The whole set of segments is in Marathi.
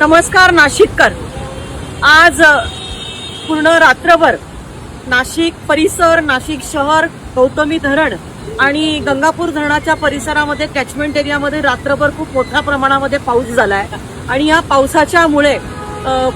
नमस्कार नाशिककर. आज पूर्ण रात्रभर नाशिक परिसर, नाशिक शहर, गौतमी धरण आणि गंगापूर धरणाच्या परिसरामध्ये कॅचमेंट एरियामध्ये रात्रभर खूप मोठ्या प्रमाणामध्ये पाऊस झालाय आणि या पावसाच्यामुळे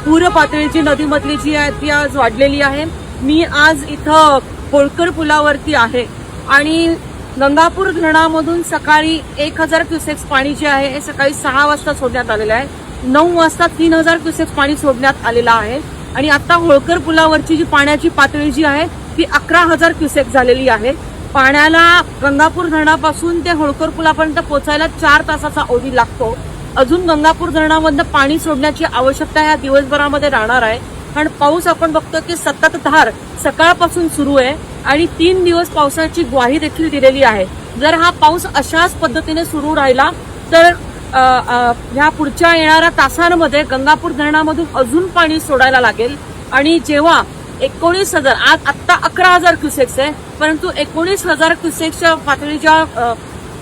पूर पातळी जी नदीमधली जी आहे ती आज वाढलेली आहे. मी आज इथं होळकर पुलावरती आहे आणि गंगापूर धरणामधून सकाळी 1000 क्युसेक्स पाणी जे आहे हे सकाळी 6 वाजता सोडण्यात आलेलं आहे. 9 वाजता 3000 क्युसेक्स पाणी सोडण्यात आलेलं आहे आणि आता होळकर पुलावरची जी पाण्याची पातळी जी आहे ती 11000 क्युसेक्स झालेली आहे. पाण्याला गंगापूर धरणापासून ते होळकर पुलापर्यंत पोहोचायला 4 तासाचा अवधी लागतो. अजून गंगापूर धरणामधनं पाणी सोडण्याची आवश्यकता या दिवसभरामध्ये राहणार आहे. कारण पाऊस आपण बघतो की संततधार सकाळपासून सुरू आहे आणि 3 दिवस पावसाची ग्वाही देखील दिलेली आहे. जर हा पाऊस अशाच पद्धतीने सुरू राहिला तर ह्या पुढच्या येणाऱ्या तासांमध्ये गंगापूर धरणामधून अजून पाणी सोडायला लागेल आणि जेव्हा 19,000 आत्ता 11,000 क्युसेक्स आहे, परंतु 19,000 क्युसेक्सच्या पातळीच्या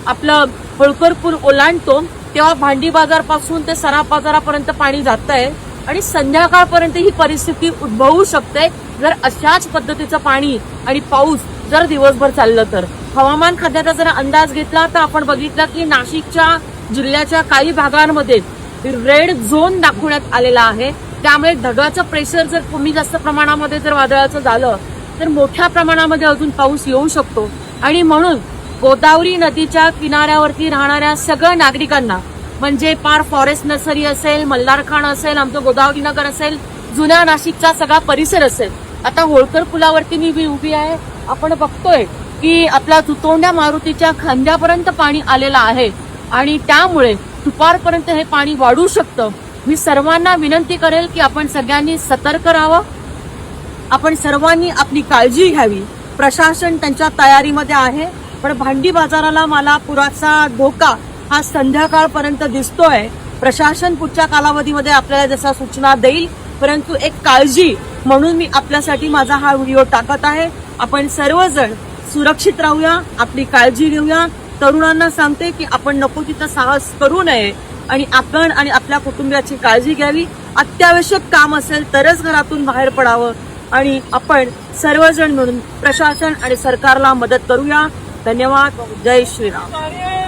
आपलं होळकर पूल ओलांडतो तेव्हा भांडी बाजारपासून ते सराफ बाजारापर्यंत पाणी जात आहे आणि संध्याकाळपर्यंत ही परिस्थिती उद्भवू शकते जर अशाच पद्धतीचं पाणी आणि पाऊस जर दिवसभर चाललं तर. हवामान खात्याचा जर अंदाज घेतला तर आपण बघितलं की नाशिकच्या जिल्ह्याच्या काही भागांमध्ये रेड झोन दाखवण्यात आलेला आहे. त्यामुळे ढगाचं प्रेशर जर कमी जास्त प्रमाणामध्ये जर वादळाचं झालं तर मोठ्या प्रमाणामध्ये अजून पाऊस येऊ शकतो आणि म्हणून गोदावरी नदीच्या किनाऱ्यावरती राहणाऱ्या सगळ्या नागरिकांना म्हणजे पार फॉरेस्ट नर्सरी असेल, मल्हारखान असेल, आमचं गोदावरी नगर असेल, जुन्या नाशिकचा सगळा परिसर असेल. आता होळकर पुलावरती मी उभी आहे. आपण बघतोय की आपल्या तुतोंड्या मारुतीच्या खांद्यापर्यंत पाणी आलेलं आहे आणि त्यामुळे दुपारपर्यंत हे पाणी वाढू शकतं. मी सर्वांना विनंती करेल की आपण सगळ्यांनी सतर्क राहावं, आपण सर्वांनी आपली काळजी घ्यावी. प्रशासन त्यांच्या तयारीमध्ये आहे, पण भांडी बाजाराला मला पुराचा धोका हा संध्याकाळपर्यंत दिसतोय. प्रशासन पुढच्या कालावधीमध्ये आपल्याला जसा सूचना देईल, परंतु एक काळजी म्हणून मी आपल्यासाठी माझा हा व्हिडिओ टाकत आहे. आपण सर्वजण सुरक्षित राहूया, आपली काळजी घेऊया. तरुणांना सांगते की आपण नको तिथं साहस करू नये आणि आपण आणि आपल्या कुटुंबियाची काळजी घ्यावी. अत्यावश्यक काम असेल तरच घरातून बाहेर पडावं आणि आपण सर्वजण मिळून प्रशासन आणि सरकारला मदत करूया. धन्यवाद. जय श्रीराम.